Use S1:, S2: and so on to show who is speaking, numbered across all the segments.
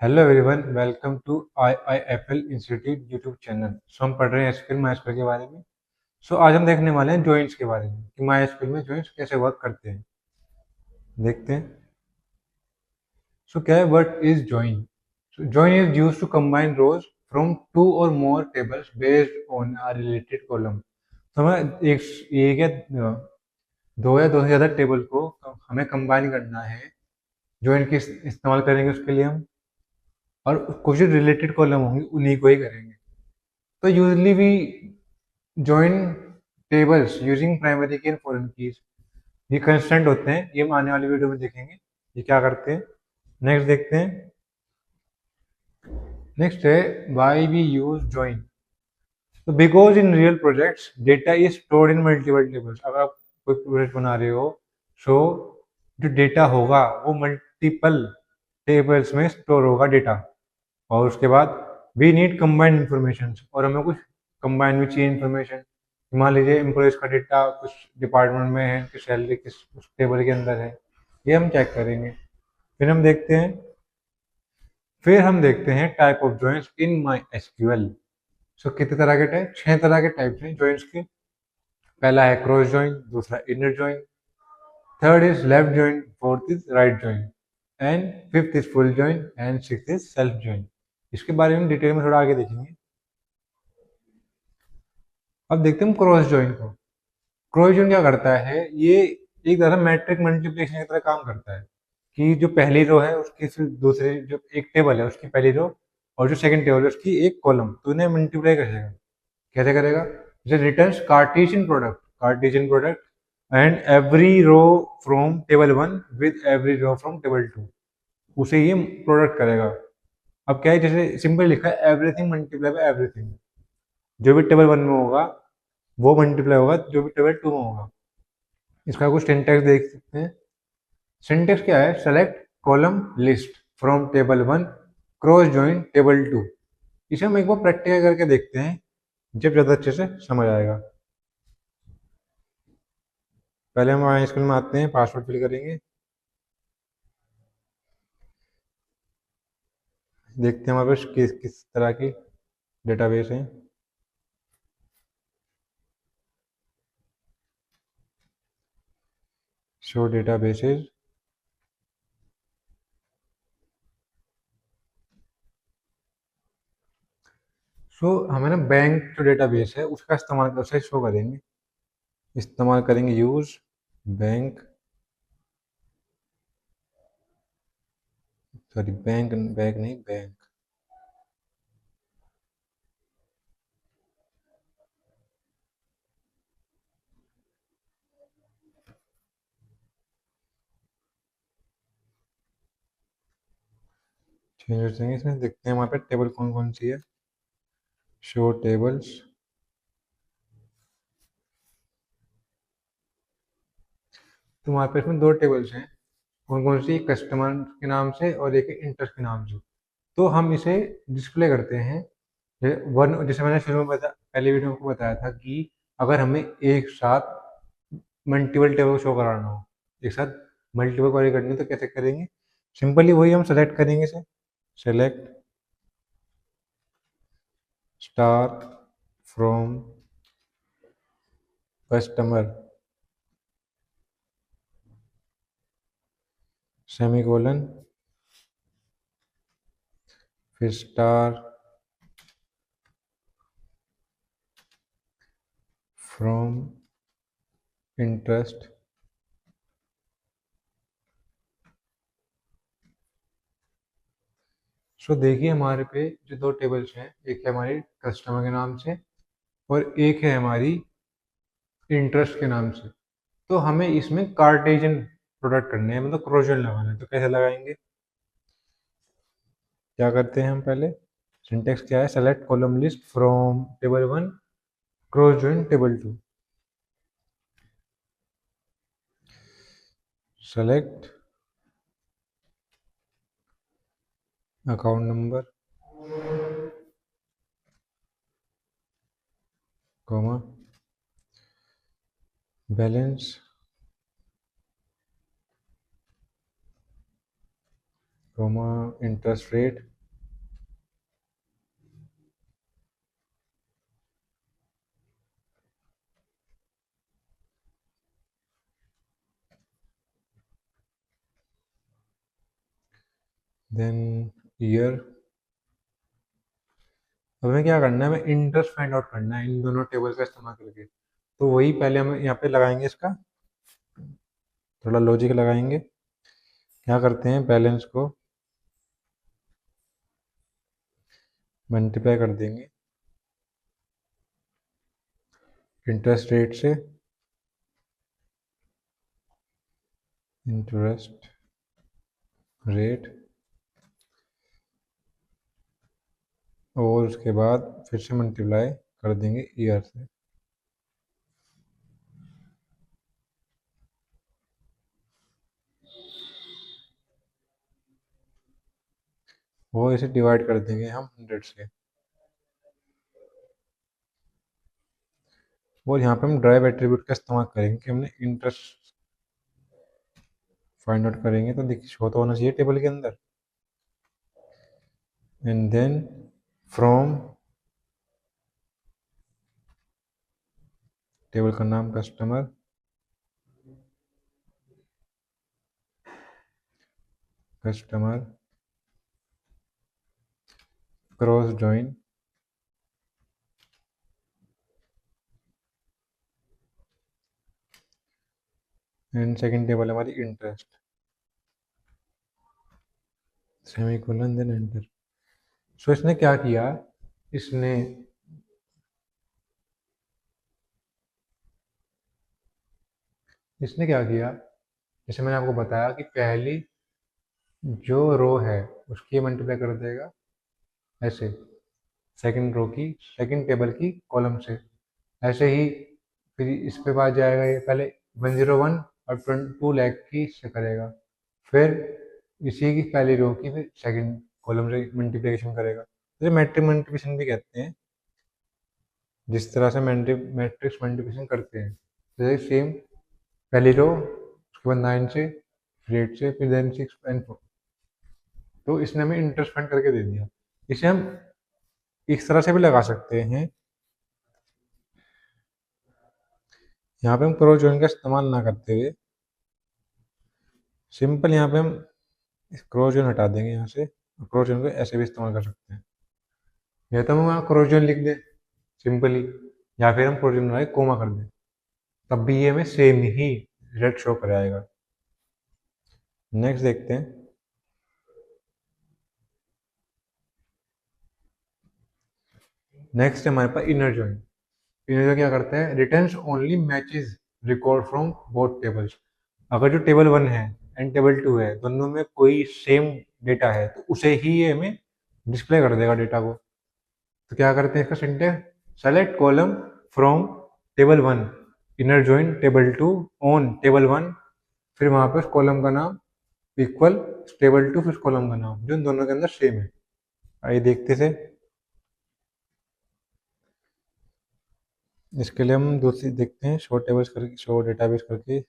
S1: Hello everyone, welcome to IIFL institute YouTube channel. हम पढ़ रहे हैं एसक्यूएल माइस्क्यूएल के बारे में। आज हम देखने वाले हैं जॉइंट्स के बारे में कि माइस्क्यूएल में जॉइंट्स कैसे वर्क करते हैं। देखते हैं। क्या है, what is join? Join is used to combine rows from two or more tables based on a related column. तो हमें एक या दो या दो से ज़्यादा टेबल को हमें कंबाइन करना है। जॉइन के इस्तेमाल करेंगे उसके लिए हम, और कुछ रिलेटेड कॉलम होंगे उन्हीं को ही करेंगे। तो usually we join tables using primary key and foreign keys. ये कंस्टेंट होते हैं, ये हम आने वाली वीडियो में देखेंगे ये क्या करते हैं। नेक्स्ट देखते हैं। नेक्स्ट है व्हाई वी यूज जॉइन। तो because in real projects data is stored in multiple tables. अगर आप कोई प्रोजेक्ट बना रहे हो, सो जो डेटा होगा वो मल्टीपल टेबल्स में स्टोर होगा डेटा। और उसके बाद वी नीड कंबाइंड इंफॉर्मेशन, और हमें कुछ कंबाइंड भी चाहिए इंफॉर्मेशन। मान लीजिए एम्प्लॉयज का डेटा कुछ डिपार्टमेंट में है, कि सैलरी किस उस टेबल के अंदर है, ये हम चेक करेंगे। फिर हम देखते हैं type of joints in my SQL. कितने तरह के टाइप? 6 तरह के टाइप्स हैं जॉइंट्स के। पहला है क्रॉस जॉइंट, दूसरा inner joint, third is left joint, fourth is right joint, and fifth is full joint, and six is self joint. इसके बारे में डिटेल में थोड़ा आगे देखेंगे। अब देखते हैं हम क्रॉस जॉइंट को। क्रॉस जॉइंट क्या करता है? ये एक तरह मैट्रिक मल्टीप्लिकेशन की तरह काम करता है, कि जो पहली रो है उसकी फिर दूसरी, जो एक टेबल है उसकी पहली रो, और जो सेकंड टेबल है उसकी एक कॉलम, तो इन्हें मल्टीप्लाई करेगा। कैसे करेगा? जैसे returns Cartesian product and every row from table one with every row from table two, उसे ये प्रोडक्ट करेगा। अब क्या है, जैसे सिंपल लिखा है एवरीथिंग मल्टीप्लाई बाय एवरीथिंग। जो भी टेबल वन में होगा वो मल्टीप्लाई होगा जो भी टेबल टू में होगा। इसका कुछ सिंटैक्स देख सकते हैं। सिंटैक्स क्या है? Select column list from table one, cross join table two. इसे हम एक बार प्रैक्टिकल करके देखते हैं, जब ज़्यादा अच्छे से समझ आएगा। पहले हम हमारे स्कूल में आते हैं, पासवर्ड फिल करेंगे। देखते हैं हमारे पास किस किस तरह की डेटाबेस है। Show databases. हमें ना बैंक जो डेटाबेस है उसका इस्तेमाल कर से शो करेंगे। इस्तेमाल करेंगे use bank, sorry bank bank नहीं, बैंक। चेंज हो जाएंगे इसमें। देखते हैं हमारे पास टेबल कौन कौन सी है। Show tables. तो हमारे पास इसमें दो टेबल्स हैं। कौन कौन सी? कस्टमर के नाम से और एक इंटरेस्ट के नाम से। तो हम इसे डिस्प्ले करते हैं। वन, जैसे मैंने शुरू में पहले वीडियो में आपको बताया था कि अगर हमें एक साथ मल्टीपल टेबल शो कराना हो, एक साथ मल्टीपल क्वेरी करनी है, तो कैसे करेंगे? सिंपली वही हम सेलेक्ट करेंगे इसे। Select star from customer semicolon, फिर स्टार फ्रॉम इंटरेस्ट। देखिए हमारे पे जो दो टेबल्स हैं, एक है हमारी कस्टमर के नाम से और एक है हमारी इंटरेस्ट के नाम से। तो हमें इसमें कार्टेशियन प्रोडक्ट करने हैं, मतलब क्रोजन लगाना है। तो कैसे लगाएंगे? क्या करते हैं हम पहले? सिंटेक्स क्या है? Select column list from table one, cross join table two. Select account number, comma, balance, comma, interest rate, then year. अब हमें क्या करना है, हमें इंटरेस्ट फाइंड आउट करना है इन दोनों टेबल का इस्तेमाल करके। तो वही पहले हम यहाँ पे लगाएंगे, इसका थोड़ा लॉजिक लगाएंगे। क्या करते हैं, बैलेंस को मल्टीप्लाई कर देंगे इंटरेस्ट रेट से, इंटरेस्ट रेट, और उसके बाद फिर से मल्टीप्लाई कर देंगे ईयर से। वो इसे डिवाइड कर देंगे हम 100 से। और यहाँ पे हम ड्राइव एट्रीब्यूट का इस्तेमाल करेंगे कि हमने इंटरेस्ट फाइंड आउट करेंगे, तो देखिए शो तो होना चाहिए टेबल के अंदर। एंड देन फ्रॉम, टेबल का नाम customer, customer cross join, and second table हमारी इंटरेस्ट, सेमीकोलन देन एंटर। सो इसने क्या किया, इसने इसने क्या किया, जैसे मैंने आपको बताया कि पहली जो रो है उसकी मल्टीप्लाई कर देगा ऐसे, सेकंड रो की, सेकंड टेबल की कॉलम से, ऐसे ही फिर इस पे बाद जाएगा, ये पहले 101 और 2 लाख की से करेगा, फिर इसी की पहली रो की फिर सेकंड कॉलम से मल्टीप्लिकेशन करेगा। तो मैट्रिक मल्टीप्लिकेशन भी कहते हैं, जिस तरह से मैट्रिक्स मल्टीप्लिकेशन करते हैं, जैसे सेम पहली रो, उसके बाद 9 से, फिर 8 से, फिर देन 6 एंड 4। तो इसने हमें इंटरेस्ट फाइंड करके दे दिया। इसे हम इस तरह से भी लगा सकते हैं, यहाँ पे हम क्रॉस जॉइन का इस्तेमाल ना करते हुए सिंपल यहाँ पे हम क्रॉस जॉइन हटा देंगे यहाँ से, क्रॉस जॉइन को ऐसे भी इस्तेमाल कर सकते हैं। या तो हम वहाँ क्रॉस जॉइन लिख दें सिंपली, या फिर हम क्रॉस जॉइन बनाए कोमा कर दें, तब भी ये हमें सेम ही रिजल्ट शो कराएगा। नेक्स्ट देखते हैं, नेक्स्ट हमारे पास इनर जॉइन। इनर जॉइन क्या करता है, returns only matches record from both tables. अगर जो टेबल 1 है एंड टेबल 2 है, दोनों में कोई सेम डेटा है, तो उसे ही ये हमें डिस्प्ले कर देगा डेटा को। तो क्या करते हैं इसका syntax, select column from table 1, inner join table 2 on table 1, फिर वहां पे उस कॉलम का नाम इक्वल टेबल 2, फिर उस कॉलम का नाम जो इन दोनों के अंदर सेम है। आइए देखते से, इसके लिए हम दूसरी देखते हैं, शो टेबल्स करके, शो डेटाबेस करके।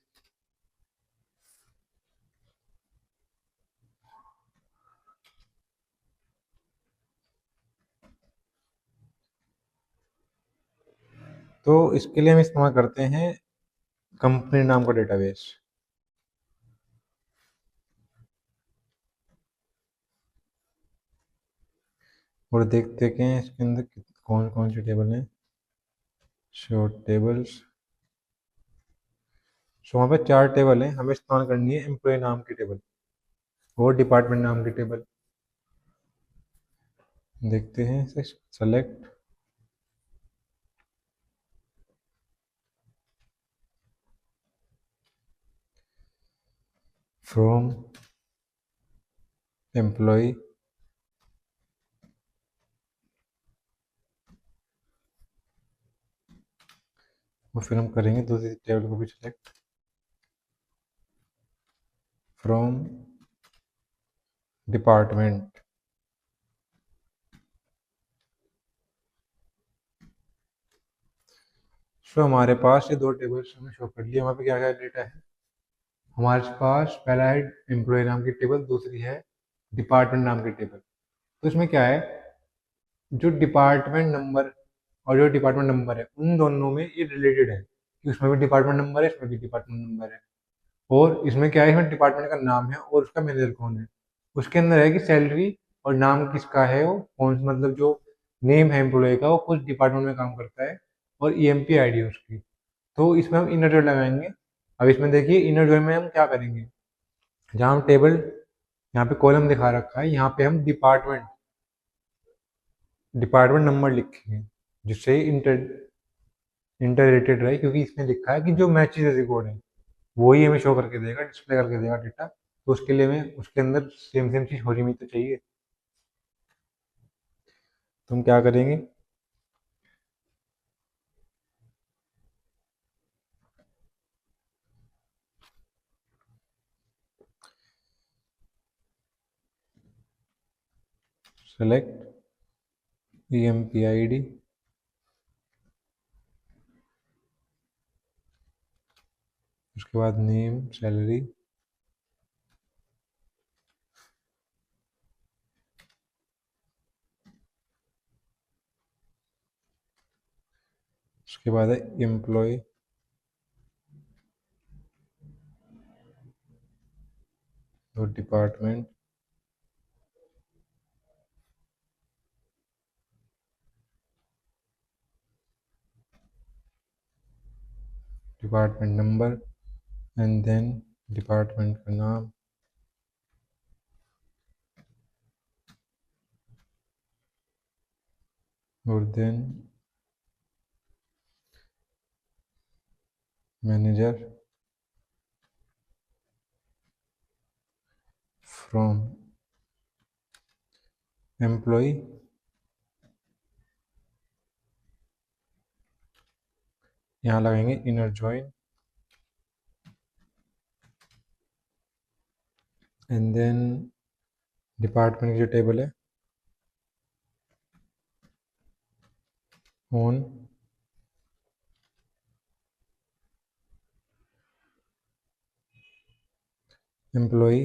S1: तो इसके लिए हम इस्तेमाल करते हैं कंपनी नाम का डेटाबेस, और देखते हैं इसके अंदर कौन कौन सी टेबल हैं। शो टेबल्स, सो वहाँ पे 4 टेबल हैं, हमें इस्तेमाल करनी है एम्प्लॉय नाम की टेबल और डिपार्टमेंट नाम की टेबल। देखते हैं इसे, सेलेक्ट फ्रॉम एम्प्लॉय, और फिर हम करेंगे दूसरी टेबल को भी सिलेक्ट फ्रॉम डिपार्टमेंट। सो हमारे पास ये 2 टेबल्स हमें शो कर लिए। वहाँ पे क्या क्या डेटा है, हमारे पास पहला है एम्प्लॉय नाम की टेबल, दूसरी है डिपार्टमेंट नाम की टेबल। तो इसमें क्या है, जो डिपार्टमेंट नंबर और जो डिपार्टमेंट नंबर है उन दोनों में ये रिलेटेड है, कि उसमें भी डिपार्टमेंट नंबर है, इसमें भी डिपार्टमेंट नंबर है। और इसमें क्या है, इसमें डिपार्टमेंट का नाम है और उसका मैनेजर कौन है, उसके अंदर है कि सैलरी और नाम किसका है, वो कौन, मतलब जो नेम है एम्प्लॉय का, वो कुछ डिपार्टमेंट में काम करता है, और ईएमपी आईडी है उसकी। तो इसमें हम इनर जॉइन लगाएंगे। अब इसमें देखिए इनर जॉइन में हम क्या करेंगे, जहाँ हम टेबल, यहाँ पे कॉलम दिखा रखा है, यहाँ पे हम डिपार्टमेंट डिपार्टमेंट नंबर लिखेंगे, जिससे इंटर इंटर रिलेटेड रहे, क्योंकि इसमें लिखा है कि जो मैचेस रिकॉर्ड है वही हमें शो करके देगा, डिस्प्ले करके देगा डेटा। तो उसके लिए हमें उसके अंदर सेम सेम चीज होनी भी तो चाहिए। तो हम क्या करेंगे, सेलेक्ट ईएमपी आईडी, उसके बाद नेम सैलरी, उसके बाद है एम्प्लॉय, और department, department number, and then department का नाम, और देन मैनेजर फ्रॉम एम्प्लॉय, यहाँ लगाएंगे inner join, and then department की जो टेबल है ऑन एम्प्लॉय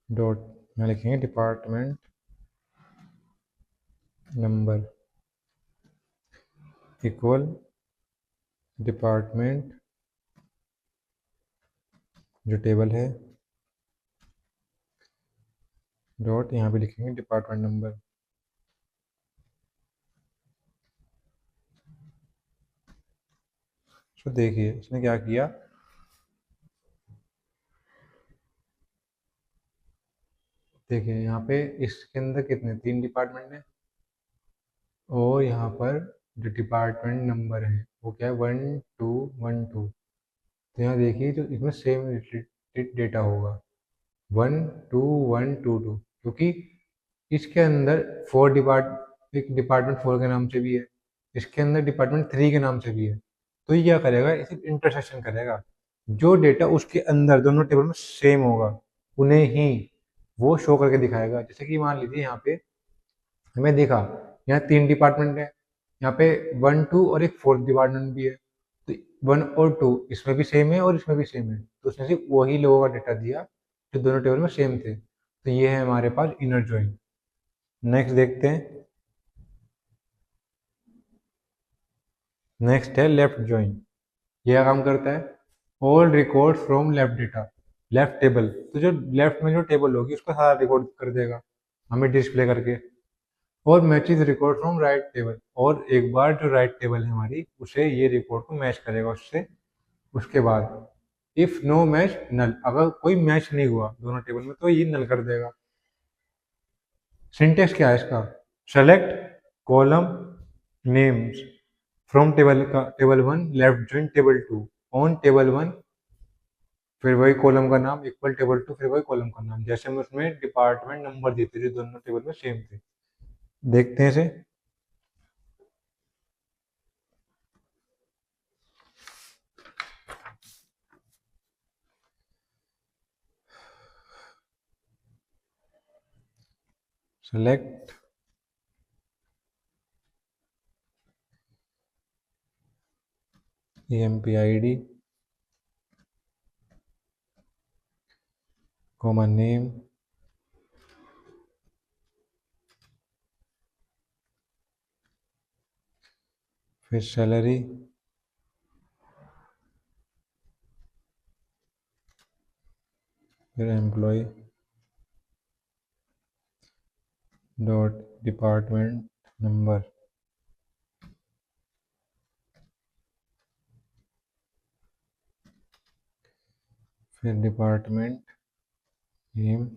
S1: डॉट, यहाँ लिखेंगे डिपार्टमेंट नंबर इक्वल डिपार्टमेंट जो टेबल है डॉट, यहाँ पे लिखेंगे डिपार्टमेंट नंबर। तो देखिए इसने क्या किया, देखिए यहाँ पे इसके अंदर कितने, 3 डिपार्टमेंट है, और यहाँ पर जो डिपार्टमेंट नंबर है वो क्या है, 1212। तो यहाँ देखिए जो इसमें सेम रिलेटेड डेटा होगा, 12122, क्योंकि इसके अंदर एक डिपार्टमेंट 4 के नाम से भी है, इसके अंदर डिपार्टमेंट 3 के नाम से भी है। तो ये क्या करेगा, इसे इंटरसेक्शन करेगा, जो डेटा उसके अंदर दोनों टेबल में सेम होगा उन्हें ही वो शो करके दिखाएगा। जैसे कि मान लीजिए यहाँ पे हमें देखा, यहाँ 3 डिपार्टमेंट है, यहाँ पे 1 2 और एक 4th डिपार्टमेंट भी है, तो 1 और 2 इसमें भी सेम है और इसमें भी सेम है, तो उसने सिर्फ वही लोगों का डेटा दिया जो दोनों टेबल में सेम थे। तो ये है हमारे पास इनर जॉइन। नेक्स्ट देखते हैं, नेक्स्ट है लेफ्ट जॉइन। ये क्या काम करता है, all record from left data, left table, तो जो लेफ्ट में जो टेबल होगी उसका सारा रिकॉर्ड कर देगा हमें डिस्प्ले करके, और matches record from right table, और एक बार जो राइट टेबल है हमारी उसे ये रिकॉर्ड को मैच करेगा उससे। उसके बाद इफ नो मैच नल, अगर कोई मैच नहीं हुआ दोनों टेबल में तो ये नल कर देगा। सिंटेक्स क्या है इसका, select column names from table का table 1 left join table 2 on table 1, फिर वही कॉलम का नाम इक्वल टेबल 2, फिर वही कॉलम का नाम, जैसे हम उसमें डिपार्टमेंट नंबर देते थे दोनों टेबल में सेम थे। देखते हैं इसे, select EMP ID comma name, फिर सैलरी, फिर एम्प्लॉय डॉट डिपार्टमेंट नंबर, फिर डिपार्टमेंट नेम,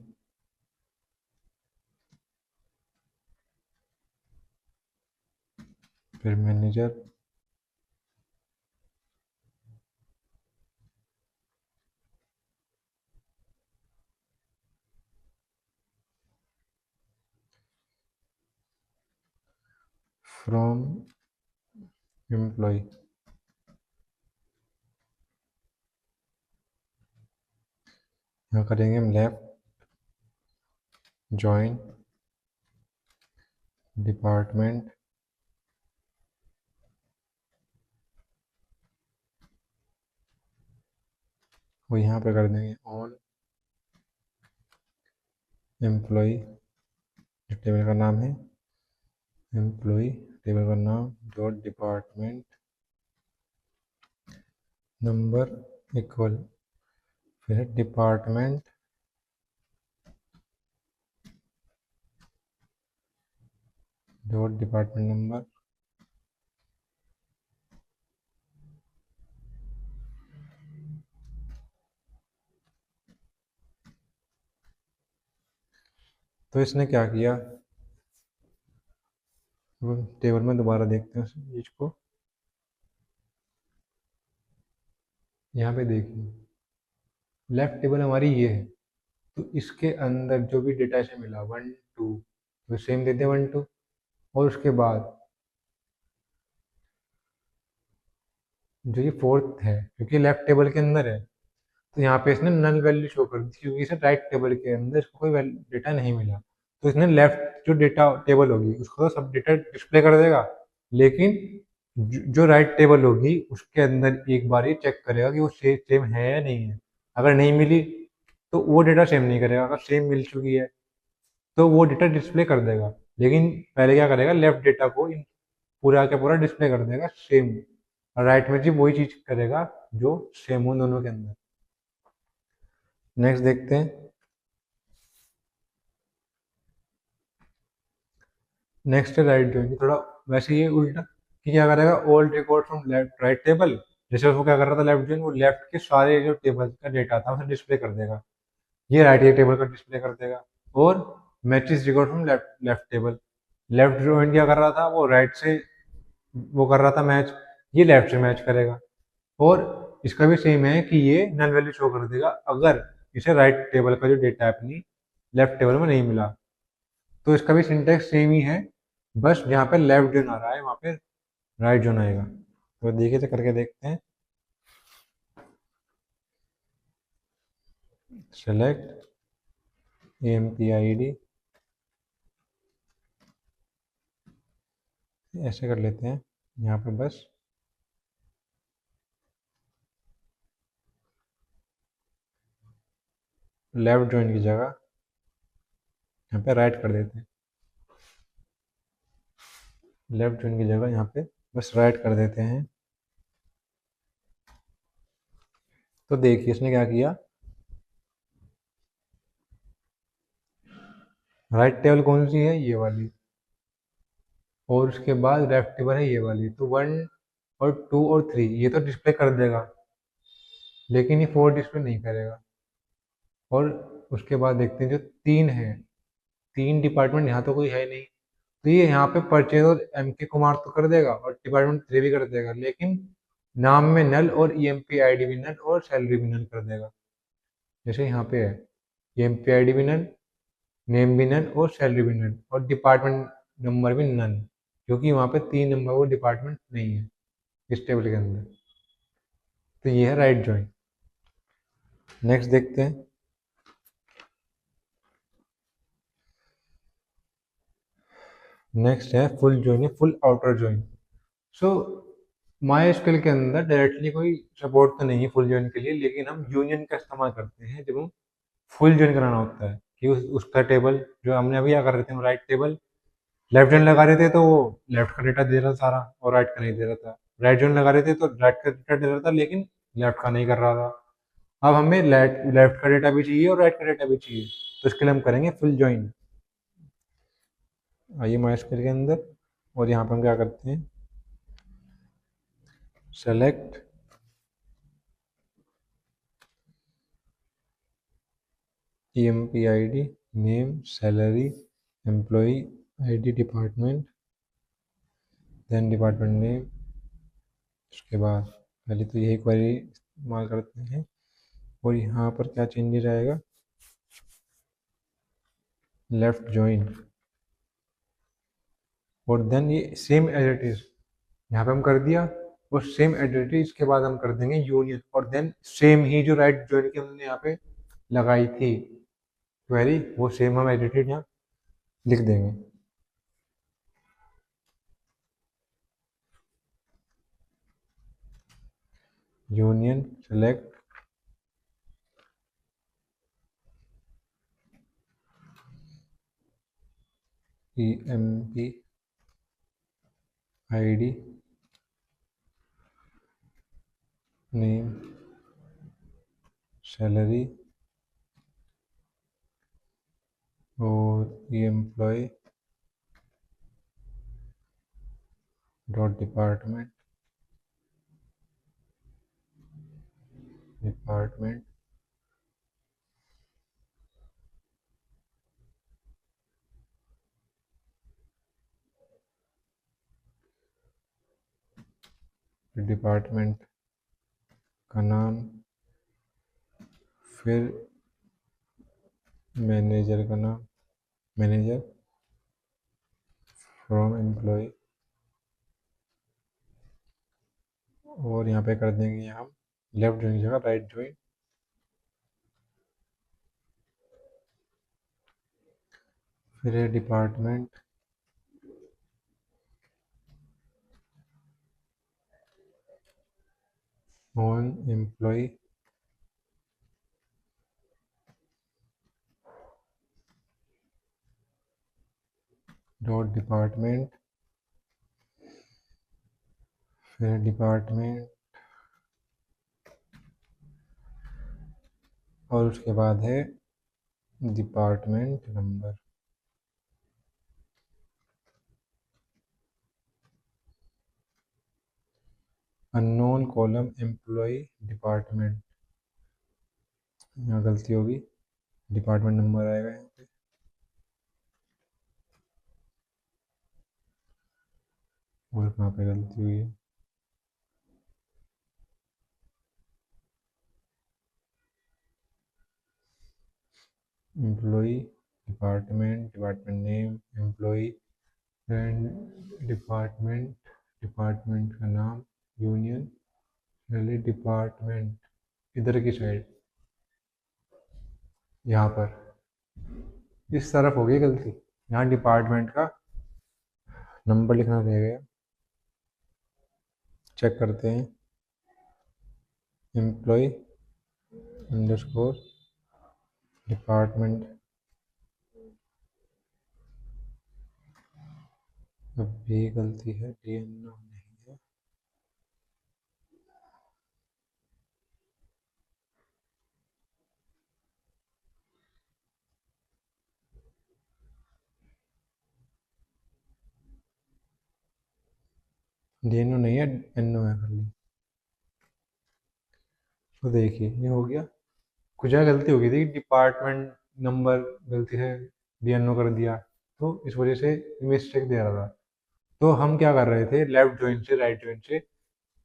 S1: फिर मैनेजर, फ्रॉम एम्प्लॉय, यहाँ करेंगे हम लेफ्ट जॉइन डिपार्टमेंट, वो यहाँ पे कर देंगे ऑन एम्प्लॉय, टेबल का नाम है एम्प्लॉय, टेबल का नाम डॉट डिपार्टमेंट नंबर इक्वल, फिर डिपार्टमेंट डॉट डिपार्टमेंट नंबर, तो इसने क्या किया, टेबल में दोबारा देखते हैं उस चीज को। यहाँ पे देखिए लेफ्ट टेबल हमारी ये है, तो इसके अंदर जो भी डेटा इसे मिला 1 2, तो सेम देते हैं 1 2, और उसके बाद जो ये फोर्थ है क्योंकि लेफ्ट टेबल के अंदर है, तो यहाँ पे इसने नल वैल्यू शो कर दी क्योंकि इसे राइट टेबल के अंदर इसको कोई डेटा नहीं मिला, तो इसने लेफ्ट जो डेटा टेबल होगी उसको तो सब डेटा डिस्प्ले कर देगा, लेकिन जो राइट टेबल होगी उसके अंदर एक बार ही चेक करेगा कि वो सेम है या नहीं है। अगर नहीं मिली तो वो डेटा सेम नहीं करेगा, अगर सेम मिल चुकी है तो वो डेटा डिस्प्ले कर देगा, लेकिन पहले क्या करेगा लेफ्ट डेटा को पूरा का पूरा डिस्प्ले कर देगा सेम, और राइट में जी वही चीज करेगा जो सेम हो दोनों के अंदर। नेक्स्ट देखते हैं, नेक्स्ट है राइट जॉइन, थोड़ा वैसे ही उल्टा कि क्या करेगा old record from left right table, जैसे उसको क्या कर रहा था लेफ्ट जॉइन, वो लेफ्ट के सारे जो टेबल का डेटा था उसे डिस्प्ले कर देगा, ये राइट के टेबल का डिस्प्ले कर देगा। और matches record from left left table, left join क्या कर रहा था वो राइट से वो कर रहा था मैच, ये लेफ्ट से मैच करेगा। और इसका भी सेम है कि ये नल वैल्यू शो कर देगा अगर इसे राइट टेबल का जो डेटा है अपनी लेफ्ट टेबल में नहीं मिला, तो इसका भी सिंटेक्स सेम ही है, बस जहाँ पे लेफ्ट जोन आ रहा है वहाँ पे राइट जोन आएगा। तो देखिए तो करके देखते हैं, सेलेक्ट AMPID, ऐसे कर लेते हैं यहाँ पे बस लेफ्ट जॉइन की जगह यहाँ पे राइट कर देते हैं, लेफ्ट जॉइन की जगह यहाँ पे बस राइट कर देते हैं। तो देखिए इसने क्या किया, राइट टेबल कौन सी है ये वाली, और उसके बाद लेफ्ट टेबल है ये वाली, तो 1 और 2 और 3 ये तो डिस्प्ले कर देगा, लेकिन ये 4 डिस्प्ले नहीं करेगा। और उसके बाद देखते हैं जो 3 है, 3 डिपार्टमेंट यहाँ तो कोई है नहीं, तो ये यहाँ पे परचेज और MK कुमार तो कर देगा और डिपार्टमेंट 3 भी कर देगा, लेकिन नाम में नल और EMP ID भी नल और सैलरी भी नल कर देगा। जैसे यहाँ पे है EMP ID भी नल, नेम भी नल और सैलरी भी नल, और डिपार्टमेंट नंबर भी नल, क्योंकि वहाँ पे 3 नंबर वो डिपार्टमेंट नहीं है इस टेबल के अंदर। तो ये है राइट जॉइन। नेक्स्ट देखते हैं, नेक्स्ट है full join, full outer join. So my skill के अंदर डायरेक्टली कोई सपोर्ट तो नहीं है फुल जॉइन के लिए, लेकिन हम यूनियन का इस्तेमाल करते हैं जब हम फुल जॉइन कराना होता है, कि उसका टेबल जो हमने अभी क्या कर रहे थे, हम राइट टेबल लेफ्ट जॉइन लगा रहे थे तो वो लेफ्ट का डेटा दे रहा था सारा और राइट का नहीं दे रहा था, राइट जॉइन लगा रहे थे तो राइट का डेटा दे रहा था लेकिन लेफ्ट का नहीं कर रहा था। अब हमें लेफ्ट का डेटा भी चाहिए और राइट का डेटा भी चाहिए, तो इसके लिए हम करेंगे फुल ज्वाइन। आइए माइस्क्वेल के अंदर, और यहाँ पर हम क्या करते हैं, select EMP ID, name, salary, employee ID, department, then department name. उसके बाद पहले तो यही क्वेरी इस्तेमाल करते हैं, और यहाँ पर क्या चेंजेस आएगा, लेफ्ट ज्वाइन, और देन ये सेम एज इट इज यहाँ पे हम कर दिया, और सेम एज इट इज के बाद हम कर देंगे यूनियन, और देन सेम ही जो राइट ज्वाइन की हमने यहाँ पे लगाई थी क्वेरी, वो सेम हम एडिटेड यहाँ लिख देंगे। Union select EMP ID, name, salary, और employee dot department, department department का नाम, फिर मैनेजर का नाम, मैनेजर फ्रॉम एम्प्लॉय, और यहाँ पे कर देंगे हम लेफ्ट ज्वाइन की जगह राइट ज्वाइन। फिर है department, on employee, dot department, फिर डिपार्टमेंट, और उसके बाद है department number. Unknown column employee department, यहाँ गलती होगी, डिपार्टमेंट नंबर आएगा यहाँ पे, और कहाँ पे गलती हुई है, employee department, department name, employee and department, department का नाम, यूनियन, पहले डिपार्टमेंट इधर की साइड, यहाँ पर इस तरफ हो गई गलती, यहाँ डिपार्टमेंट का नंबर लिखना रह गया। चेक करते हैं, एम्प्लॉय अंडरस्कोर डिपार्टमेंट, अब भी गलती है, DNO नहीं है, DNO नहीं है, NO है खाली। तो देखिए ये हो गया, कुछ जगह गलती हो गई थी, डिपार्टमेंट नंबर गलती से DNO कर दिया, तो इस वजह से मिस्टेक दे रहा था। तो हम क्या कर रहे थे, लेफ्ट ज्वाइन से राइट ज्वाइन से,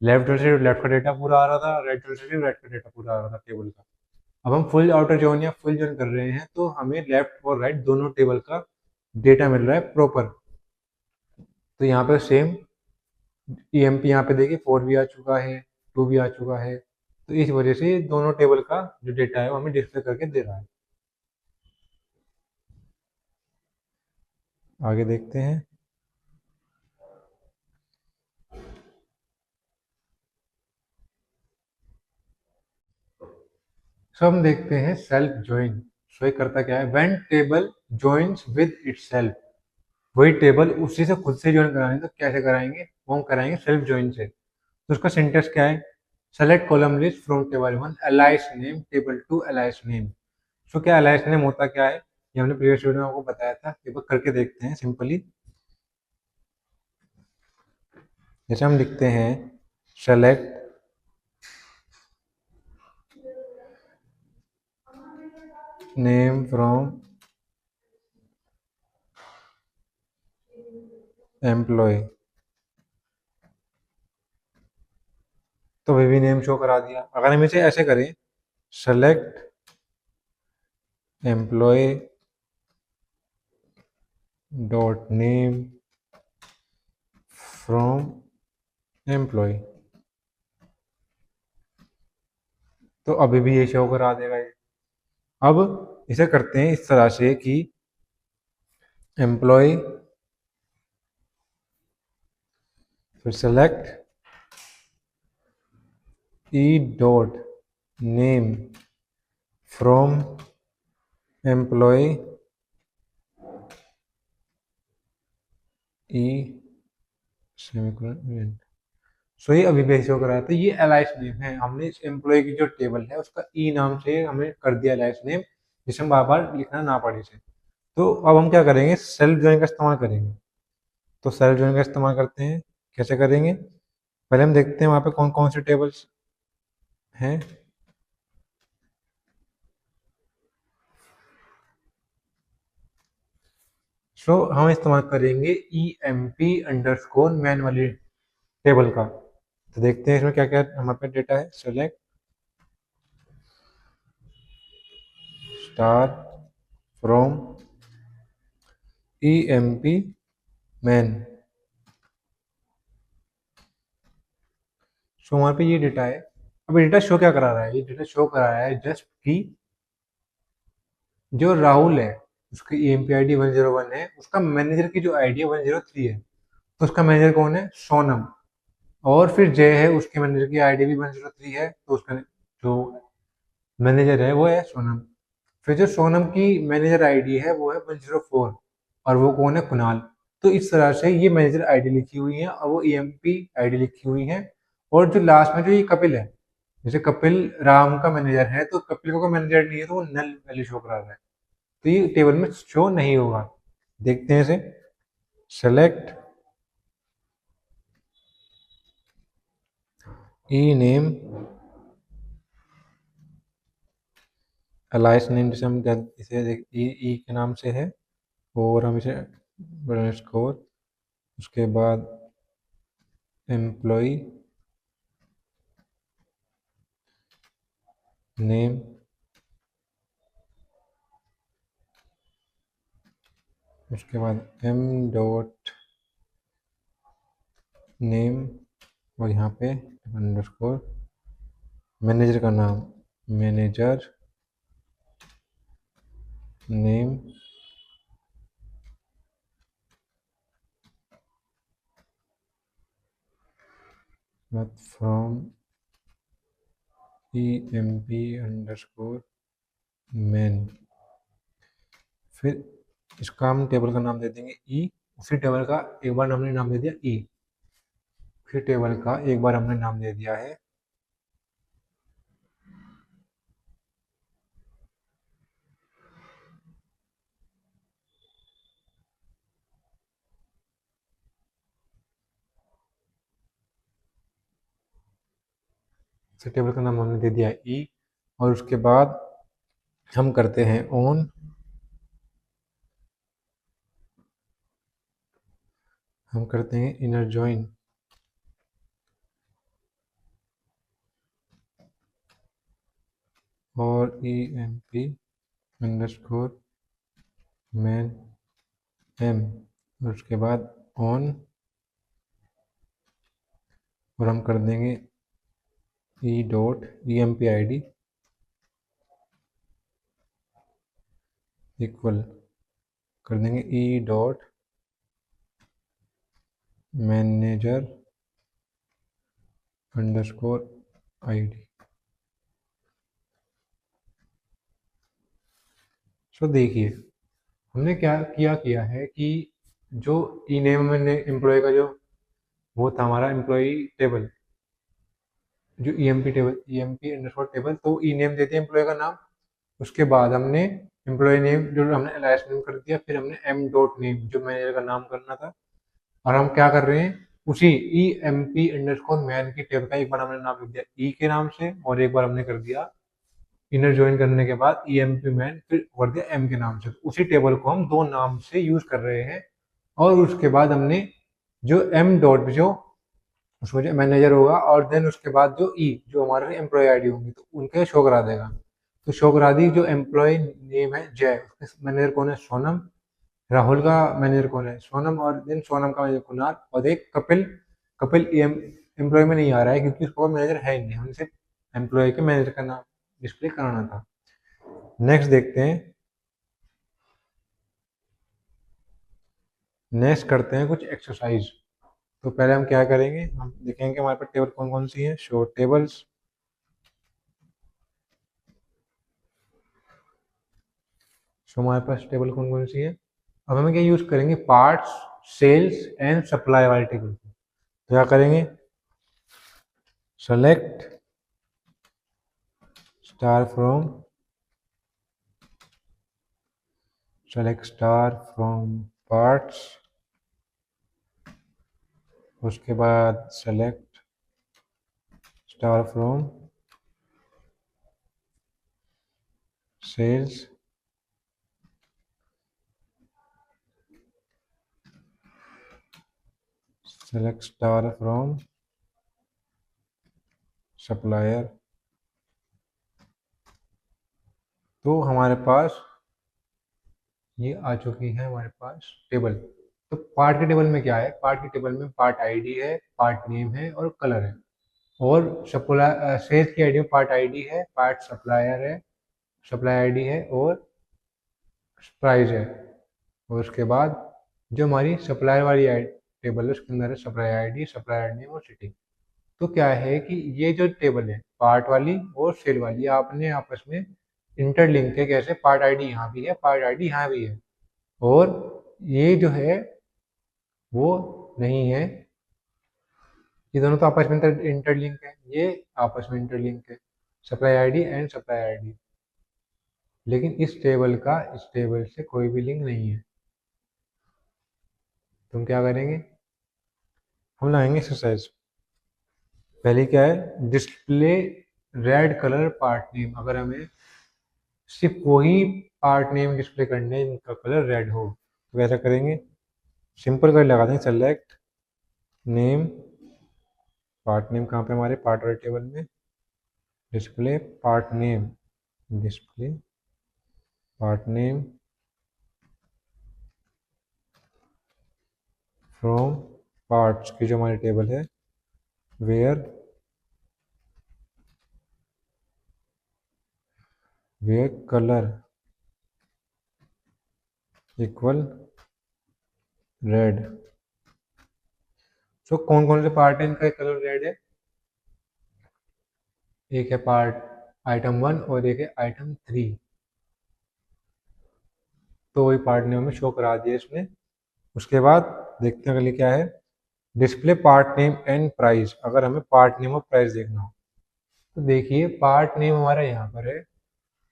S1: लेफ्ट ज्वाइन से लेफ्ट का डेटा पूरा आ रहा था, राइट ज्वाइन से राइट का डेटा पूरा आ रहा था टेबल का। अब हम फुल आउटर ज्वाइन या फुल ज्वाइन कर रहे हैं, तो हमें लेफ्ट और राइट दोनों टेबल का डेटा मिल रहा है प्रॉपर। तो यहाँ पे सेम EMP यहाँ पे देखिए 4 भी आ चुका है, 2 भी आ चुका है, तो इस वजह से दोनों टेबल का जो डेटा है वो हमें डिस्प्ले करके दे रहा है। आगे देखते हैं, सो हम देखते हैं सेल्फ ज्वाइन। सो ये करता क्या है, when table joins with itself, वही टेबल उसी से खुद से ज्वाइन कराएंगे, तो कैसे कराएंगे, वो हम कराएंगे सेल्फ ज्वाइन से। तो उसका सिंटेक्स क्या है, select column list from table one alias name table two alias name. So क्या अलाइस नेम होता क्या है, ये हमने प्रीवियस वीडियो में आपको बताया था, एक बार करके देखते हैं सिंपली। जैसे हम लिखते हैं सेलेक्ट नेम फ्रॉम एम्प्लॉय, तो वी नेम शो करा दिया। अगर हम इसे ऐसे करें select employ dot name from employ, तो अभी भी ये शो करा देगा ये। अब इसे करते हैं इस तरह से कि एम्प्लॉय फिर select E dot name from employee E semicolon. So ये अभी भी शो कराया था, ये एलाइस नेम है। हमने इस एम्प्लॉय की जो टेबल है उसका ई नाम से हमने कर दिया एलाइस नेम, जिसे हम बार बार लिखना ना पड़े से। तो अब हम क्या करेंगे, सेल्फ ज्वाइन का इस्तेमाल करेंगे। तो सेल्फ ज्वाइन का इस्तेमाल करते हैं, कैसे करेंगे पहले हम देखते हैं वहाँ पे कौन कौन से टेबल्स हैं। सो हम इस्तेमाल करेंगे E M P underscore man वाली टेबल का। तो देखते हैं इसमें क्या क्या हमारे पास डेटा है। Select star from E M P man. So हमारे पे ये डेटा है। अब डेटा शो क्या करा रहा है, ये डेटा शो करा रहा है जस्ट कि जो राहुल है उसकी E M P I D 101 है, उसका मैनेजर की जो आईडी है 103 है। तो उसका मैनेजर कौन है, सोनम। और फिर जय है, उसके मैनेजर की आईडी भी 103 है, तो उसका जो मैनेजर है वो है सोनम। फिर जो सोनम की मैनेजर आईडी है वो है 104, और वो कौन है, कुणाल। तो इस तरह से ये मैनेजर आईडी लिखी हुई है और वो ईएमपी आईडी लिखी हुई है। और जो लास्ट में जो ये कपिल है, जैसे कपिल राम का मैनेजर है, तो कपिल का कोई मैनेजर नहीं है, तो वो नल वैल्यू शो करा रहा है, तो ये टेबल में शो नहीं होगा। देखते हैं इसे। सेलेक्ट ई नेम अलाइस नेम, जैसे हम इसे ई के नाम से है, और हम इसे स्कोर, उसके बाद एम्प्लॉय नेम, उसके बाद एम डॉट नेम, और यहाँ पे अंडरस्कोर मैनेजर का नाम, manager name from E M P underscore man. फिर इसका हम टेबल का नाम दे देंगे ई। उसी टेबल का एक बार हमने नाम दे दिया ई, फिर टेबल का एक बार हमने नाम दे दिया है उसी टेबल का नाम हमने दे दिया ई। और उसके बाद हम करते हैं ऑन, हम करते हैं इनर जॉइन, और E M P underscore man M, और उसके बाद ऑन, और हम कर देंगे E dot E M P I D equal, कर देंगे E dot manager underscore I D. So देखिए हमने क्या किया है कि जो ई नेम में एम्प्लॉय का जो वो था हमारा एम्प्लॉय टेबल, जो EMP table, EMP underscore table, तो ई नेम देते हैं एम्प्लॉय का नाम। उसके बाद हमने एम्प्लॉय नेम जो हमने एलाइस नेम कर दिया, फिर हमने एम डॉट नेम जो मैनेजर का नाम करना था। और हम क्या कर रहे हैं, उसी E M P underscore man की टेबल का एक बार हमने नाम लिख दिया ई के नाम से, और एक बार हमने कर दिया इनर ज्वाइन करने के बाद ई एम पी मैन, फिर कर दिया एम के नाम से। तो उसी टेबल को हम दो नाम से यूज कर रहे हैं। और उसके बाद हमने जो एम डॉट जो उसमें जो मैनेजर होगा, और देन उसके बाद जो ई जो हमारे एम्प्लॉय आईडी होंगी, तो उनके शो करा देगा। तो शो करा दी। जो एम्प्लॉय नेम है जय, उसके मैनेजर कौन है, सोनम। राहुल का मैनेजर कौन है, सोनम। और देन सोनम का मैनेजर कुणाल। और एक कपिल। कपिल एम्प्लॉय में नहीं आ रहा है क्योंकि उसका मैनेजर है ही नहीं, हमने सिर्फ एम्प्लॉय के मैनेजर का नाम डिस्प्ले कराना था। नेक्स्ट देखते हैं, नेक्स्ट करते हैं कुछ एक्सरसाइज। तो पहले हम क्या करेंगे, हम देखेंगे हमारे पास टेबल कौन कौन सी है, शो टेबल्स। सो हमारे पास टेबल कौन कौन सी है। अब हमें क्या यूज करेंगे, पार्ट्स, सेल्स एंड सप्लाई वाले टेबल। तो क्या करेंगे, select star from, select star from parts. उसके बाद select star from sales. Select star from supplier. तो हमारे पास ये आ चुकी है हमारे पास टेबल। तो पार्ट के टेबल में क्या है, पार्ट के टेबल में पार्ट आईडी है, पार्ट नेम है और कलर है। और सप्लाई सेल्स की आईडी में पार्ट आईडी है, पार्ट सप्लायर है, सप्लाई आईडी है और प्राइस है। और उसके बाद जो हमारी सप्लायर वाली टेबल है उसके अंदर है सप्लाई आईडी, सप्लायर नेम और सिटी। तो क्या है कि ये जो टेबल है पार्ट वाली और सेल वाली आपने आपस में इंटरलिंक है। कैसे, पार्ट आईडी यहाँ भी है, पार्ट आईडी यहाँ भी है, और ये जो है वो नहीं है। ये दोनों तो आपस में इंटरलिंक है, ये आपस में इंटरलिंक है, supply ID and supply ID. लेकिन इस टेबल का इस टेबल से कोई भी लिंक नहीं है। तुम क्या करेंगे, हम लगाएंगे एक्सरसाइज। पहले क्या है, display red colour part name. अगर हमें सिर्फ वही पार्ट नेम डिस्प्ले करने हैं जिनका कलर रेड हो, तो वैसा करेंगे, सिंपल कर लगा देंगे, सेलेक्ट नेम। पार्ट नेम कहाँ पे, हमारे पार्ट वाले टेबल में, display part name, display part name from parts की जो हमारी टेबल है, where where colour equal red. So कौन कौन से पार्ट है इनका कलर रेड है, एक है पार्ट आइटम 1 और एक है आइटम 3। तो वही पार्ट नेम में शो करा दिया इसने। उसके बाद देखते हैं अगले क्या है, display part name and price. अगर हमें पार्ट नेम और प्राइस देखना हो, तो देखिए पार्ट नेम हमारा यहाँ पर है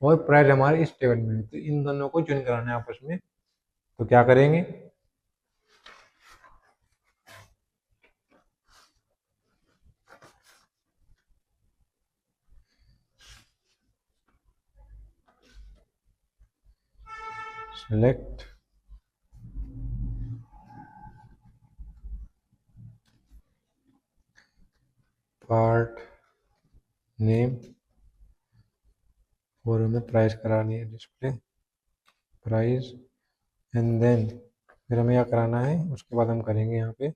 S1: और प्राइस हमारे इस टेबल में है, तो इन दोनों को ज्वाइन कराना है आपस में। तो क्या करेंगे, सेलेक्ट पार्ट नेम और हमें प्राइस करानी है, डिस्प्ले प्राइस। एंड देन फिर हमें क्या कराना है, उसके बाद हम करेंगे यहाँ पे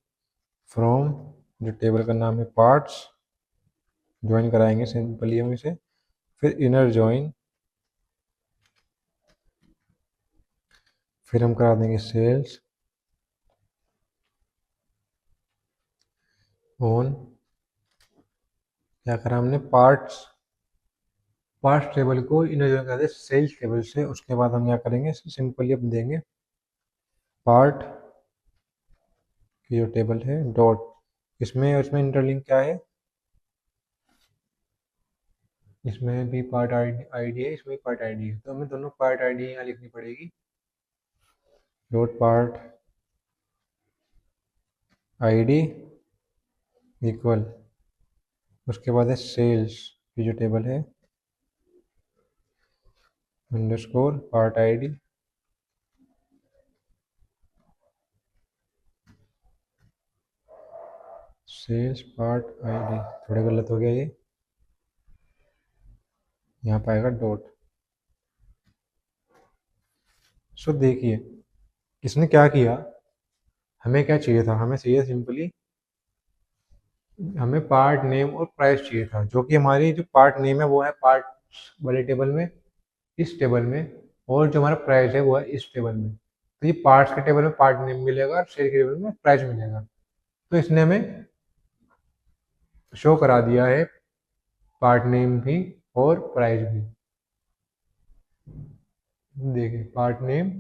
S1: फ्रॉम, जो टेबल का नाम है पार्ट्स, ज्वाइन कराएंगे सिंपली हम इसे। फिर इनर ज्वाइन, फिर हम करा देंगे सेल्स ऑन। क्या करा हमने, पार्ट्स, पार्ट्स टेबल को इनर ज्वाइन करा दे सेल्स टेबल से। उसके बाद हम क्या करेंगे, सिंपली अब देंगे पार्ट की जो टेबल है डॉट, इसमें और इसमें इंटरलिंक क्या है, इसमें भी पार्ट आईडी है, इसमें भी पार्ट आईडी है, तो हमें दोनों पार्ट आईडी यहाँ लिखनी पड़ेगी। डॉट पार्ट आईडी इक्वल, उसके बाद है सेल्स की जो टेबल है underscore part ID, sales part ID, थोड़ा गलत हो गया ये, यहाँ पाएगा डॉट। सो देखिए इसने क्या किया, हमें क्या चाहिए था, हमें चाहिए सिंपली, हमें पार्ट नेम और प्राइस चाहिए था, जो कि हमारी जो पार्ट नेम है वो है पार्ट वाले टेबल में, इस टेबल में, और जो हमारा प्राइस है वो है इस टेबल में। तो ये पार्ट्स के टेबल में पार्ट नेम मिलेगा और शेयर के टेबल में प्राइस मिलेगा। तो इसने हमें शो करा दिया है पार्ट नेम भी और प्राइस भी। देखिए पार्ट नेम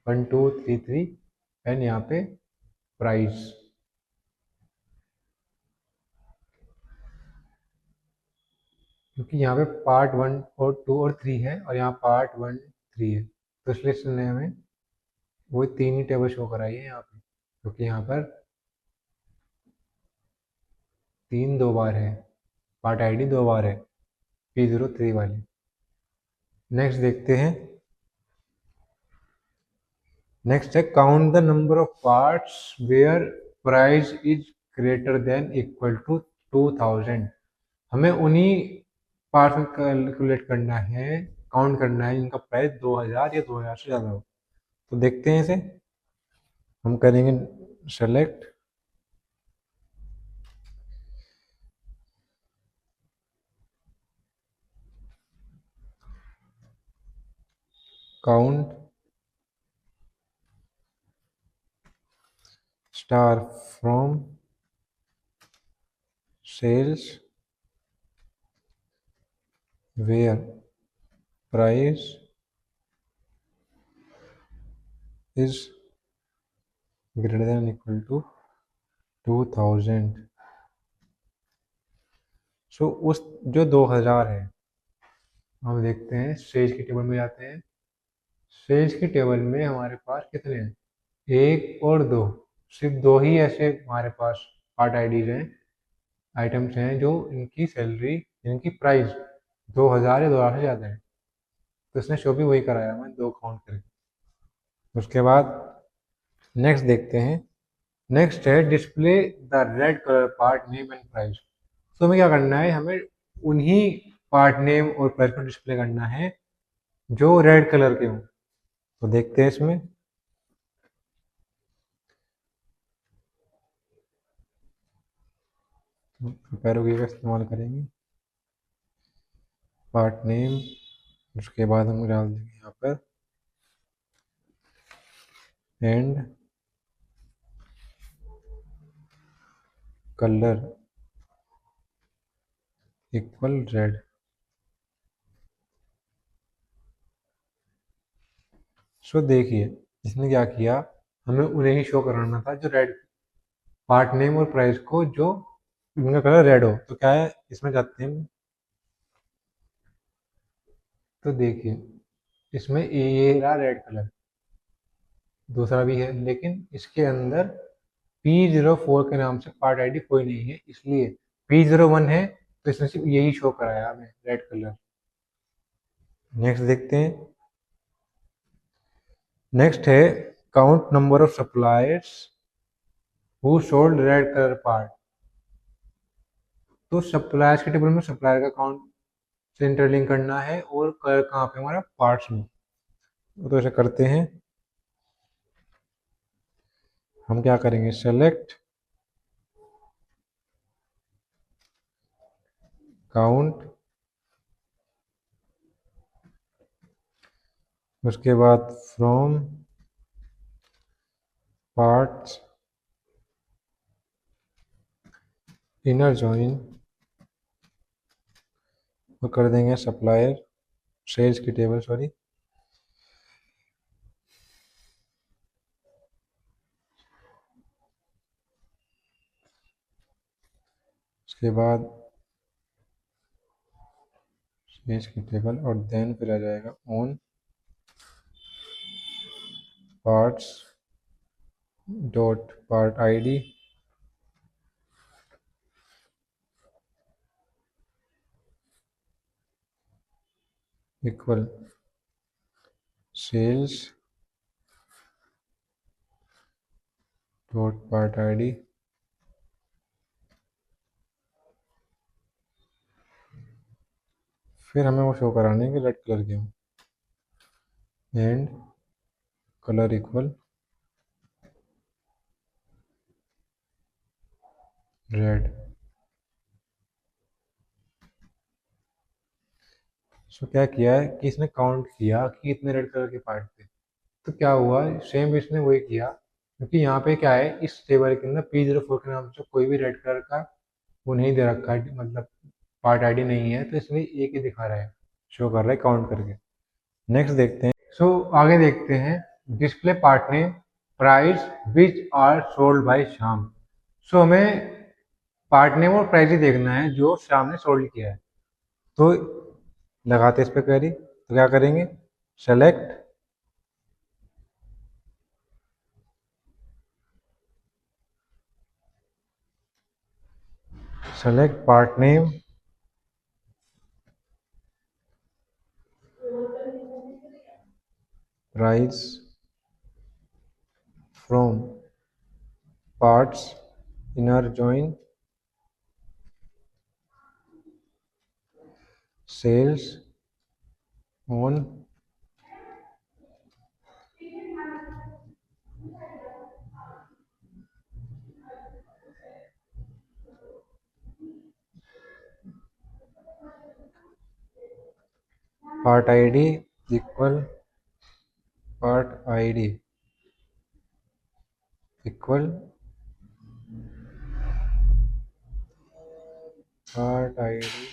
S1: 1233 एंड यहाँ पे प्राइस, क्योंकि यहाँ पे पार्ट 1 और 2 और 3 है और यहाँ पार्ट 1 3 है, तो इसलिए इसने हमें वो तीन ही टेबल शो कराई है यहाँ पे, क्योंकि यहाँ पर 3 दो बार है, पार्ट आईडी 2 बार है P03 वाली। नेक्स्ट देखते हैं, नेक्स्ट है count the number of parts where price is greater than equal to 2000। हमें उन्हीं पार्ट्स में कैलकुलेट करना है, काउंट करना है जिनका प्राइस 2000 या 2000 से ज़्यादा हो। तो देखते हैं इसे, हम करेंगे select count star from sales where price is greater than equal to 2000। So उस जो 2000 है, हम देखते हैं सेल्स की टेबल में जाते हैं, सेल्स की टेबल में हमारे पास कितने हैं, एक और दो, सिर्फ दो ही ऐसे हमारे पास पार्ट आईडीज हैं, आइटम्स हैं जो इनकी सैलरी, इनकी प्राइस 2000 या 2000 से ज़्यादा है, तो इसने शो भी वही कराया हमें, दो काउंट करके। उसके बाद नेक्स्ट देखते हैं, नेक्स्ट है display the red colour part name and price. तो हमें क्या करना है, हमें उन्हीं पार्ट नेम और प्राइस को डिस्प्ले करना है जो रेड कलर के हों। तो देखते हैं इसमें, पैरोगी का इस्तेमाल करेंगे, पार्ट नेम, उसके बाद हम डाल देंगे यहाँ पर एंड कलर इक्वल रेड। सो देखिए इसने क्या किया, हमें उन्हें ही शो कराना था जो रेड, पार्ट नेम और प्राइस को जो इनका कलर रेड हो। तो क्या है, इसमें जाते हैं, तो देखिए इसमें ये रहा रेड कलर, दूसरा भी है, लेकिन इसके अंदर P04 के नाम से पार्ट आईडी कोई नहीं है, इसलिए P01 है, तो इसने सिर्फ यही शो कराया हमें रेड कलर। नेक्स्ट देखते हैं, नेक्स्ट है count number of suppliers who sold red colour part. तो सप्लायर्स के टेबल में सप्लायर का काउंट से इंटरलिंक करना है और कलर कहाँ पे हमारा पार्ट्स में। तो ऐसे करते हैं, हम क्या करेंगे, सेलेक्ट काउंट, उसके बाद फ्रॉम पार्ट्स इनर जॉइन, और कर देंगे सप्लायर सेल्स की टेबल, सॉरी, उसके बाद सेल्स की टेबल और देन फिर आ जाएगा on parts dot part ID equal sales dot part ID फिर हमें वो शो कराने हैं कि रेड कलर के हो एंड कलर इक्वल रेड। सो क्या किया है कि इसने काउंट किया कि इतने रेड कलर के पार्ट थे। तो क्या हुआ, सेम इसने वही किया, क्योंकि यहाँ पे क्या है इस टेबल के अंदर P04 के नाम से कोई भी रेड कलर का वो नहीं दे रखा है, मतलब पार्ट आईडी नहीं है, तो इसलिए एक ही दिखा रहा है, शो कर रहा है काउंट करके। नेक्स्ट देखते हैं। सो आगे देखते हैं display part name price which are sold by Shyam. So हमें पार्ट नेम और प्राइस ही देखना है जो श्याम ने सोल्ड किया है। तो लगाते इस पे क्वेरी, तो क्या करेंगे, select part name price from parts inner join sales on part ID equal part ID equal part ID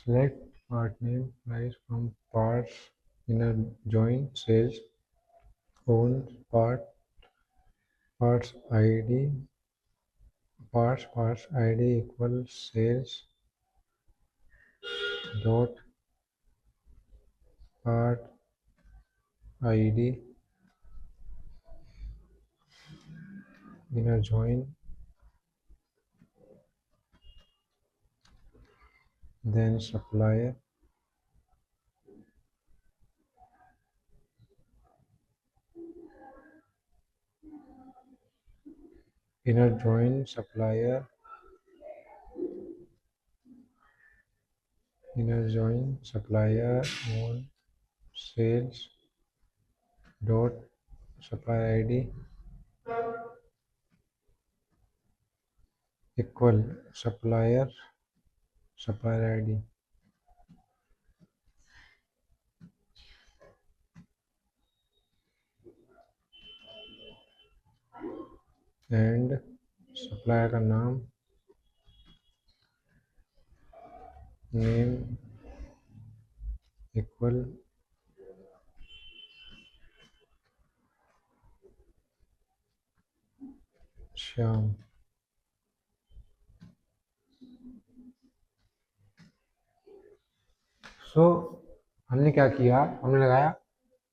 S1: select part name price from parts inner join sales own parts id parts id equals sales dot part id inner join then supplier inner join supplier on sales dot supplier id equal supplier id and supplier का नाम name equal Shyam. सो हमने क्या किया, हमने लगाया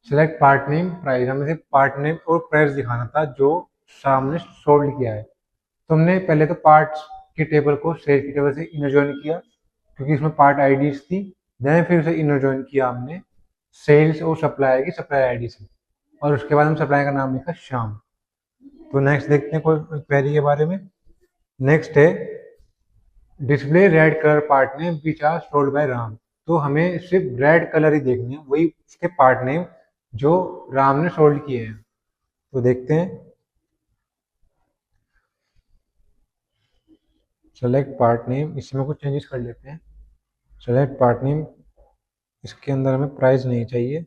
S1: select part name price, हमें सिर्फ part name और प्राइस दिखाना था जो श्याम ने सोल्ड किया है। तो हमने पहले तो पार्ट्स की टेबल को सेल की टेबल से इनर ज्वाइन किया क्योंकि इसमें पार्ट आईडीज थी। देन फिर उसे इनर ज्वाइन किया हमने सेल्स और सप्लायर की सप्लायर आईडी से, और उसके बाद हम सप्लायर का नाम लिखा श्याम। तो नेक्स्ट देखते हैं कोई क्वेरी के बारे में। नेक्स्ट है display red colour part name which are sold by Ram. तो हमें सिर्फ रेड कलर ही देखनी है, वही उसके पार्ट नेम जो राम ने सोल्ड किए हैं। तो देखते हैं सेलेक्ट पार्ट नेम, इसमें कुछ चेंजेस कर लेते हैं। सेलेक्ट पार्ट नेम, इसके अंदर हमें प्राइस नहीं चाहिए,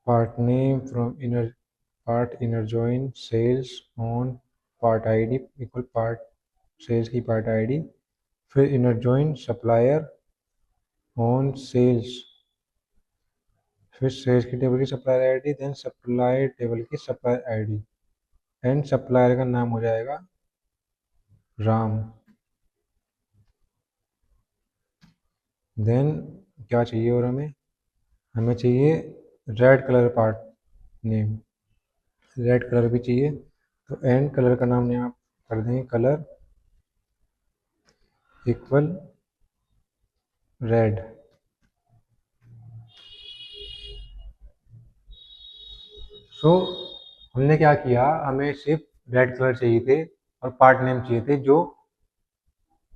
S1: part name from inner join sales on part ID equal part sales की पार्ट आईडी, फिर inner join supplier on sales, फिर सेल्स की टेबल की supplier ID, then supply table की सप्लायर आईडी, एंड सप्लायर का नाम हो जाएगा राम। देन क्या चाहिए और हमें, हमें चाहिए red colour part name, red colour भी चाहिए, तो एंड कलर का नाम यहाँ कर देंगे कलर इक्वल रेड। सो हमने क्या किया, हमें सिर्फ रेड कलर चाहिए थे और पार्ट नेम चाहिए थे जो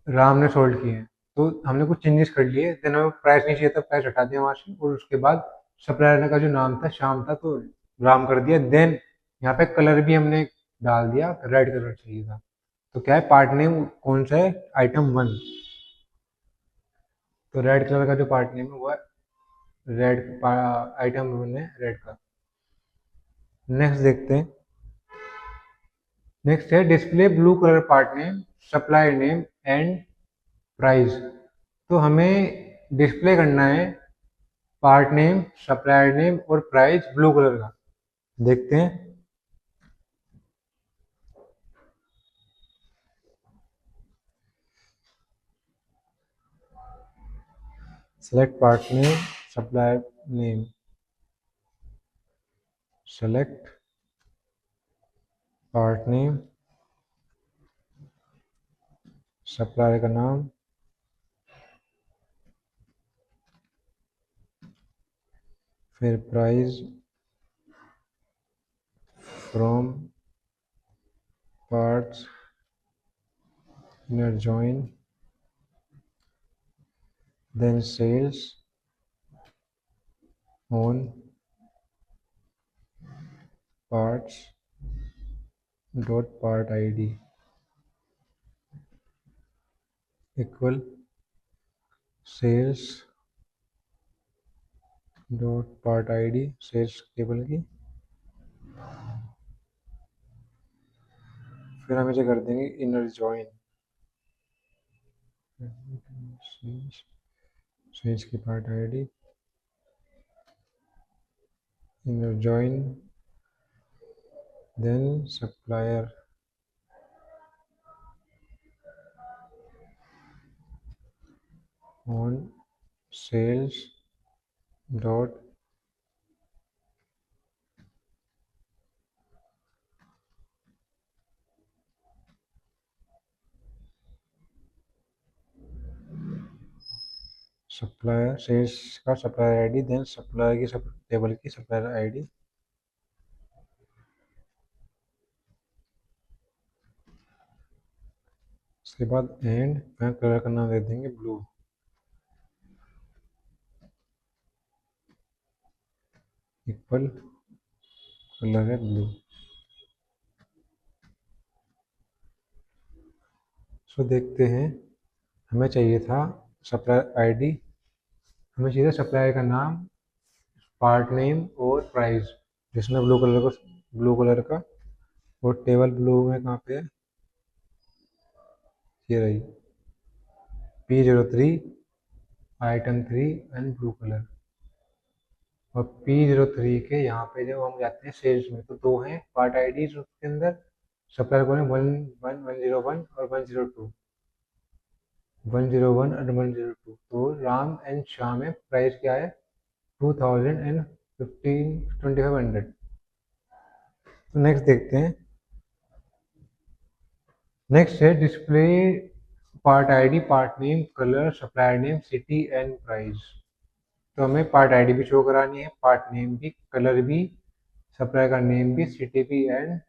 S1: राम ने सोल्ड किए हैं। तो हमने कुछ चेंजेस कर लिए, देन हमें प्राइस नहीं चाहिए था, प्राइस हटा दिया वहाँ से, और उसके बाद सप्लायर का जो नाम था श्याम था, तो राम कर दिया। देन यहाँ पे कलर भी हमने डाल दिया, रेड कलर चाहिए था। तो क्या है, पार्ट नेम कौन सा है, आइटम 1, तो रेड कलर का जो पार्ट नेम है वो है रेड, आइटम 1 है रेड का। नेक्स्ट देखते हैं, नेक्स्ट है display blue colour part name, supplier name and price. तो हमें डिस्प्ले करना है पार्ट नेम, सप्लायर नेम और प्राइस ब्लू कलर का। देखते हैं, select part name, supplier name, select part name, supplier का नाम, फिर price from parts inner join, then sales on parts dot part ID equal sales dot part ID, sales table की। फिर हम इसे कर देंगे इनर जॉइन, सेल्स की part ID, inner join, then supplier on sales dot supplier, sales का supplier ID, then supplier की table की सप्लायर आईडी। उसके बाद एंड कलर का नाम दे देंगे ब्लू, इक्वल कलर है ब्लू। सो देखते हैं, हमें चाहिए था सप्लायर आईडी, हमें चाहिए था सप्लायर का नाम, पार्ट नेम और प्राइस, जिसमें ब्लू कलर का, और टेबल ब्लू में कहाँ पे है, ये रही P03 item 3 and blue colour. और P03 के यहाँ पे जब हम जाते हैं सेल्स में, तो दो हैं पार्ट आईडी उसके अंदर, सप्लायर कौन है, 101 और 102, 101 और 102। तो राम एंड श्याम है, प्राइस क्या है 2000 एंड 2500। तो नेक्स्ट देखते हैं, नेक्स्ट है display part ID, part name, colour, supplier name, city and price. तो हमें पार्ट आईडी भी शो करानी है, पार्ट नेम भी, कलर भी, सप्लायर का नेम भी, सिटी भी एंड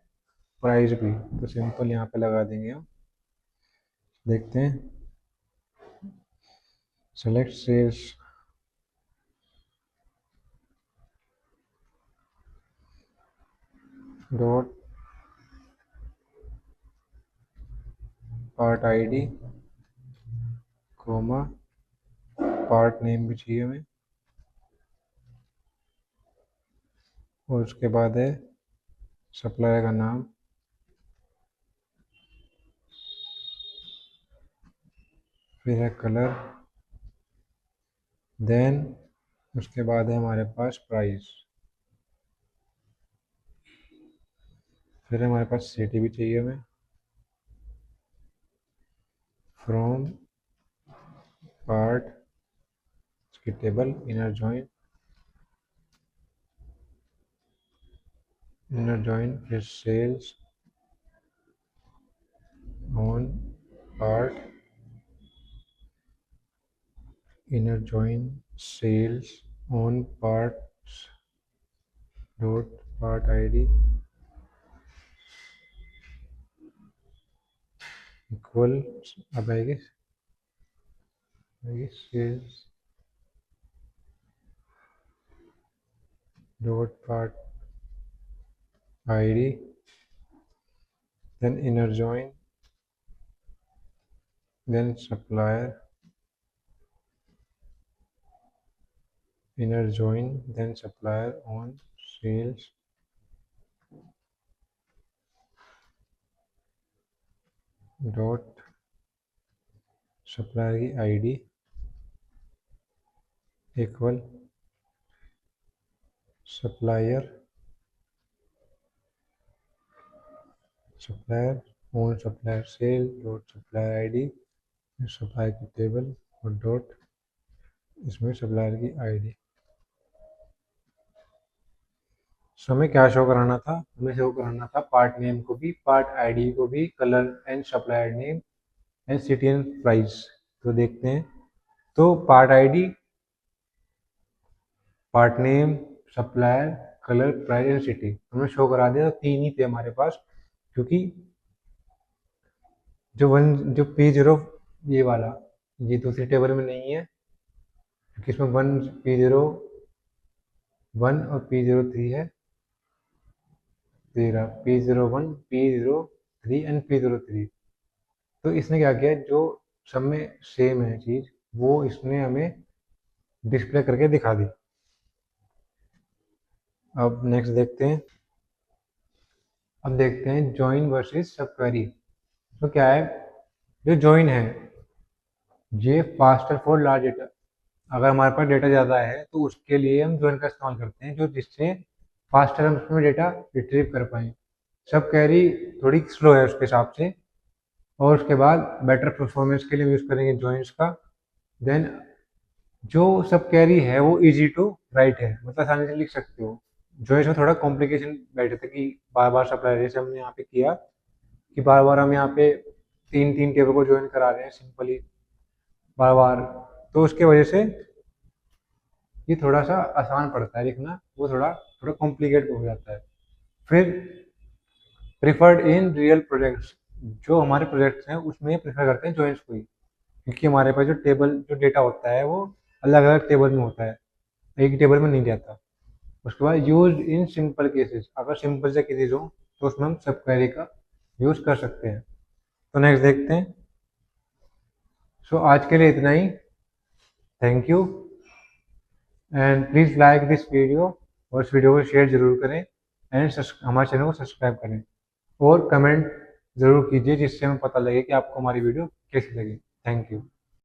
S1: प्राइस भी। तो सिंपल यहाँ पे लगा देंगे हम। देखते हैं, select sales dot part ID comma, part name भी चाहिए हमें, और उसके बाद है सप्लायर का नाम, फिर है कलर देन उसके बाद है हमारे पास प्राइस, फिर हमारे पास सिटी भी चाहिए हमें, फ्रॉम पार्ट उसकी टेबल, इनर जॉइन फिर sales on part, inner join sales on parts dot part ID equal, अब आएगी sales dot part ID, then inner join, then supplier, inner join, then supplier on sales dot supplier की ID equal supplier on supplier sale dot supplier ID, supplier की table और dot इसमें supplier की ID. सो हमें क्या show कराना था, हमें शो कराना था पार्ट नेम को भी, पार्ट आईडी को भी, colour and supplier name and city and price. तो देखते हैं, तो part ID, part name, supplier, colour, price and city हमने शो करा दिया। तो तीन ही थे हमारे पास, क्योंकि जो P0 ये वाला ये दूसरी टेबल में नहीं है, क्योंकि इसमें P01 और P03 है, P01, P03 एंड P03। तो इसने क्या किया, जो सब में सेम है चीज वो इसने हमें डिस्प्ले करके दिखा दी। अब नेक्स्ट देखते हैं, अब देखते हैं जॉइन वर्सेस सब क्वेरी। तो क्या है, जो जॉइन है ये फास्टर फॉर लार्ज डेटा, अगर हमारे पास डेटा ज़्यादा है तो उसके लिए हम जॉइन का इस्तेमाल करते हैं, जो जिससे फास्टर हम उसमें डेटा रिट्रीव कर पाएँ। सब क्वेरी थोड़ी स्लो है उसके हिसाब से, और उसके बाद बेटर परफॉर्मेंस के लिए यूज़ करेंगे जॉइंस का। देन जो सब क्वेरी है वो इजी टू राइट है, मतलब आसानी से लिख सकते हो। जॉइंस में थोड़ा कॉम्प्लिकेशन बैठे थे कि बार बार सप्लायर, जैसे हमने यहाँ पे किया कि बार बार हम यहाँ पे तीन तीन टेबल को ज्वाइन करा रहे हैं सिंपली बार बार, तो उसके वजह से ये थोड़ा सा आसान पड़ता है लिखना, वो थोड़ा थोड़ा कॉम्प्लिकेट हो जाता है। फिर प्रिफर्ड इन रियल प्रोजेक्ट्स, जो हमारे प्रोजेक्ट्स हैं उसमें प्रेफर करते हैं जॉइंस को ही, क्योंकि हमारे पास जो डेटा होता है वो अलग अलग टेबल में होता है, एक टेबल में नहीं जाता। उसके बाद यूज इन सिंपल केसेस, अगर सिंपल से केसेस हो तो उसमें हम सब क्वेरी का यूज कर सकते हैं। तो नेक्स्ट देखते हैं। सो आज के लिए इतना ही, thank you and please like this video, और इस वीडियो को शेयर जरूर करें एंड हमारे चैनल को सब्सक्राइब करें, और कमेंट ज़रूर कीजिए जिससे हमें पता लगे कि आपको हमारी वीडियो कैसी लगी। Thank you.